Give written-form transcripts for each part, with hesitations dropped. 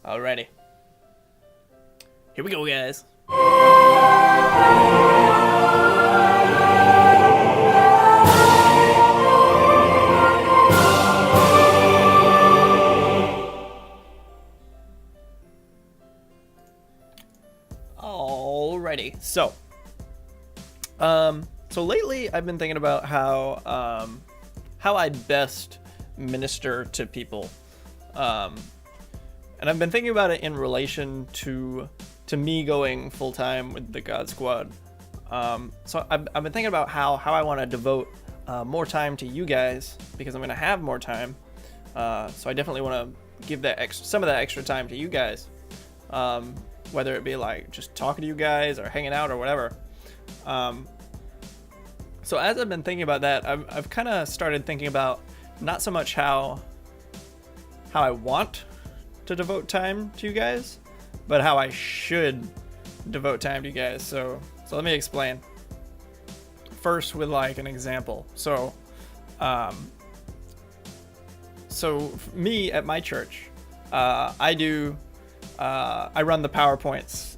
Alrighty. Here we go, guys. Alrighty. So lately I've been thinking about how I best minister to people. And I've been thinking about it in relation to me going full time with the God Squad. So I've been thinking about how I want to devote more time to you guys, because I'm going to have more time. So I definitely want to give that some of that extra time to you guys, whether it be like just talking to you guys or hanging out or whatever. So as I've been thinking about that, I've kind of started thinking about not so much how I want to devote time to you guys, but how I should devote time to you guys. So let me explain. First, with like an example. So me at my church, I run the PowerPoints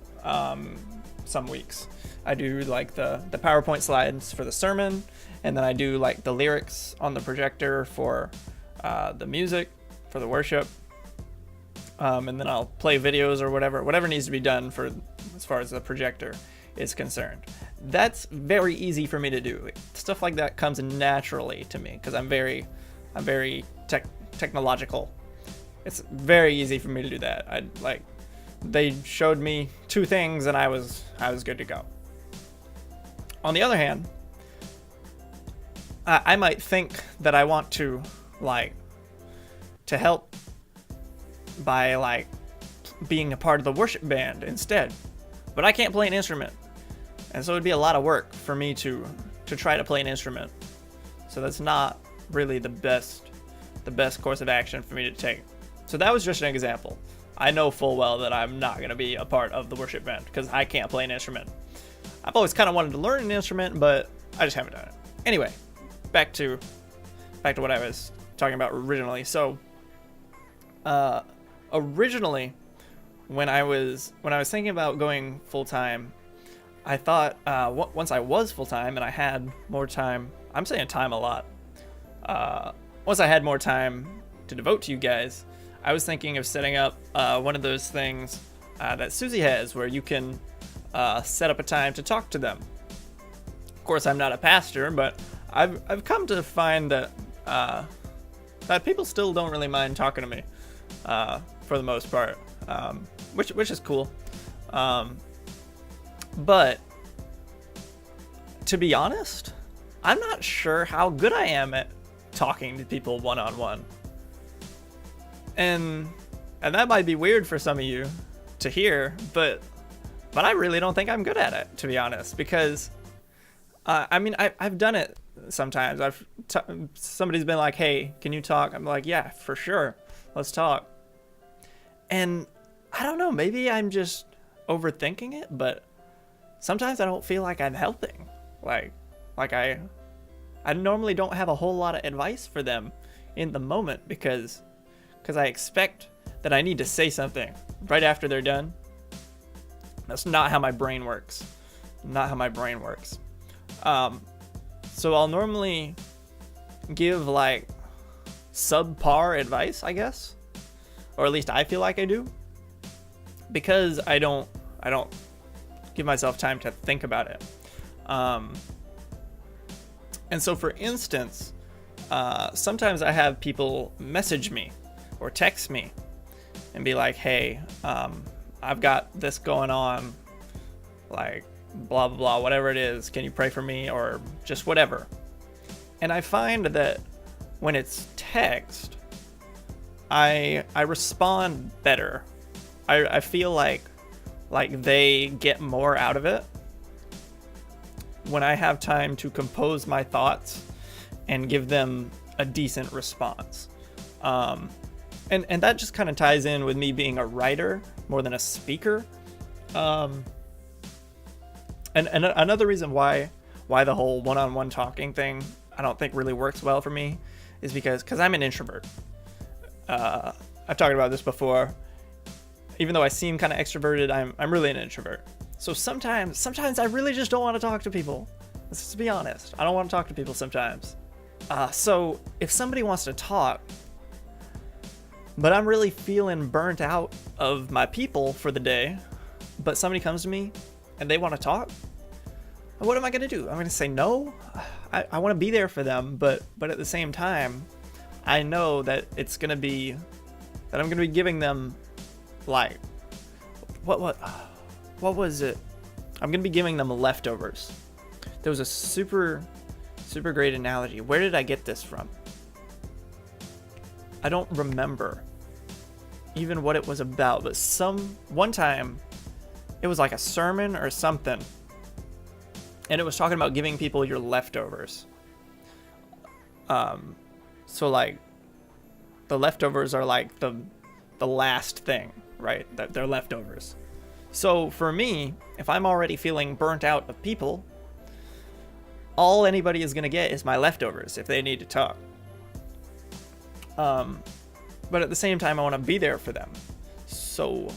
some weeks. I do like the PowerPoint slides for the sermon, and then I do like the lyrics on the projector for the music for the worship. And then I'll play videos or whatever needs to be done for as far as the projector is concerned. That's very easy for me to do. Stuff like that comes naturally to me because I'm very technological. It's very easy for me to do that. They showed me two things and I was good to go. On the other hand, I might think that I want to help by being a part of the worship band instead, but I can't play an instrument, and so it'd be a lot of work for me to try to play an instrument. So that's not really the best course of action for me to take. So that was just an example. I know full well that I'm not going to be a part of the worship band because I can't play an instrument. I've always kind of wanted to learn an instrument, but I just haven't done it. Anyway, back to what I was talking about originally. So originally, when I was thinking about going full time, I thought once I was full time and I had more time, I'm saying time a lot. Once I had more time to devote to you guys, I was thinking of setting up one of those things that Susie has, where you can set up a time to talk to them. Of course, I'm not a pastor, but I've come to find that people still don't really mind talking to me. For the most part, which is cool. But to be honest, I'm not sure how good I am at talking to people one-on-one. And that might be weird for some of you to hear, but I really don't think I'm good at it, to be honest, because I've done it sometimes. Somebody's been like, "Hey, can you talk?" I'm like, "Yeah, for sure. Let's talk." And I don't know, maybe I'm just overthinking it, but sometimes I don't feel like I'm helping. Like I normally don't have a whole lot of advice for them in the moment because I expect that I need to say something right after they're done. That's not how my brain works. So I'll normally give subpar advice, I guess. Or at least I feel like I do, because I don't give myself time to think about it. And so, for instance, sometimes I have people message me or text me and be like, "Hey, I've got this going on, blah blah blah, whatever it is. Can you pray for me?" or just whatever. And I find that when it's text, I respond better. I feel like they get more out of it when I have time to compose my thoughts and give them a decent response. And that just kind of ties in with me being a writer more than a speaker. And another reason why the whole one-on-one talking thing I don't think really works well for me is because I'm an introvert. I've talked about this before. even though I seem kind of extroverted, I'm really an introvert. So sometimes I really just don't want to talk to people. Let's just be honest. I don't want to talk to people sometimes. So if somebody wants to talk, but I'm really feeling burnt out of my people for the day, but somebody comes to me and they want to talk, what am I going to do? I'm going to say no? I want to be there for them, but at the same time, I know that I'm going to be giving them, like, what was it? I'm going to be giving them leftovers. There was a super great analogy. Where did I get this from? I don't remember even what it was about, but one time it was like a sermon or something, and it was talking about giving people your leftovers. So like the leftovers are like the last thing, right? They're leftovers. So for me, if I'm already feeling burnt out of people, all anybody is going to get is my leftovers if they need to talk. But at the same time, I want to be there for them. So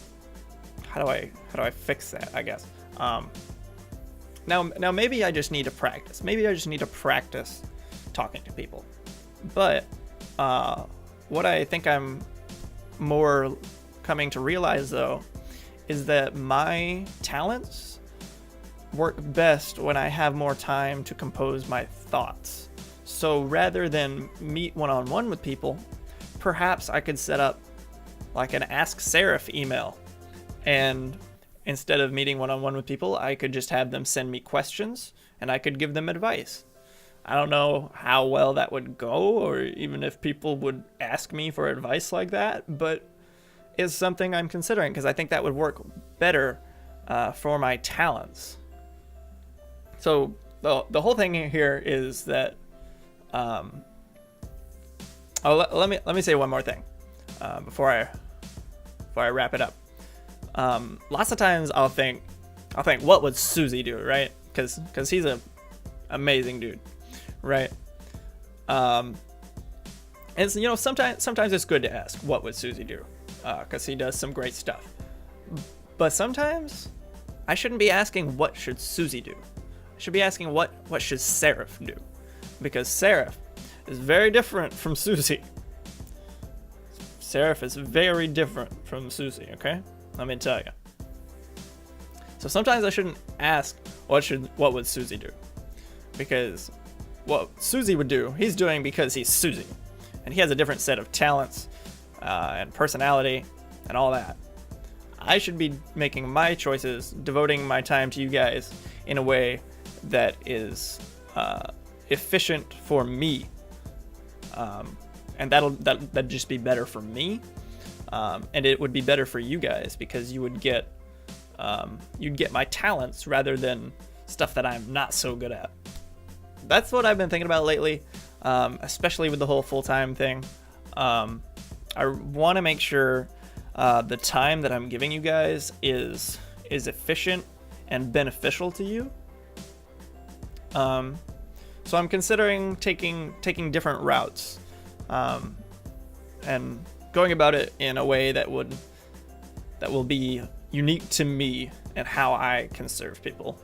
how do I fix that, I guess? Now maybe I just need to practice. Maybe I just need to practice talking to people. But what I think I'm more coming to realize, though, is that my talents work best when I have more time to compose my thoughts. So rather than meet one-on-one with people, perhaps I could set up like an Ask Seraph email, and instead of meeting one-on-one with people, I could just have them send me questions and I could give them advice. I don't know how well that would go, or even if people would ask me for advice like that, but it's something I'm considering because I think that would work better for my talents. So the whole thing here is that let me say one more thing before I wrap it up. Lots of times I'll think, what would Susie do, right? Because he's an amazing dude, right? And sometimes it's good to ask, what would Susie do? Because he does some great stuff. But sometimes I shouldn't be asking, what should Susie do? I should be asking, what should Seraph do? Because Seraph is very different from Susie. Seraph is very different from Susie, okay? Let me tell you. So sometimes I shouldn't ask, what would Susie do? Because what Susie would do, he's doing because he's Susie. And he has a different set of talents and personality and all that. I should be making my choices, devoting my time to you guys in a way that is efficient for me. And that'd just be better for me. And it would be better for you guys because you'd get my talents rather than stuff that I'm not so good at. That's what I've been thinking about lately, especially with the whole full-time thing. I want to make sure the time that I'm giving you guys is efficient and beneficial to you. So I'm considering taking different routes, and going about it in a way that will be unique to me and how I can serve people.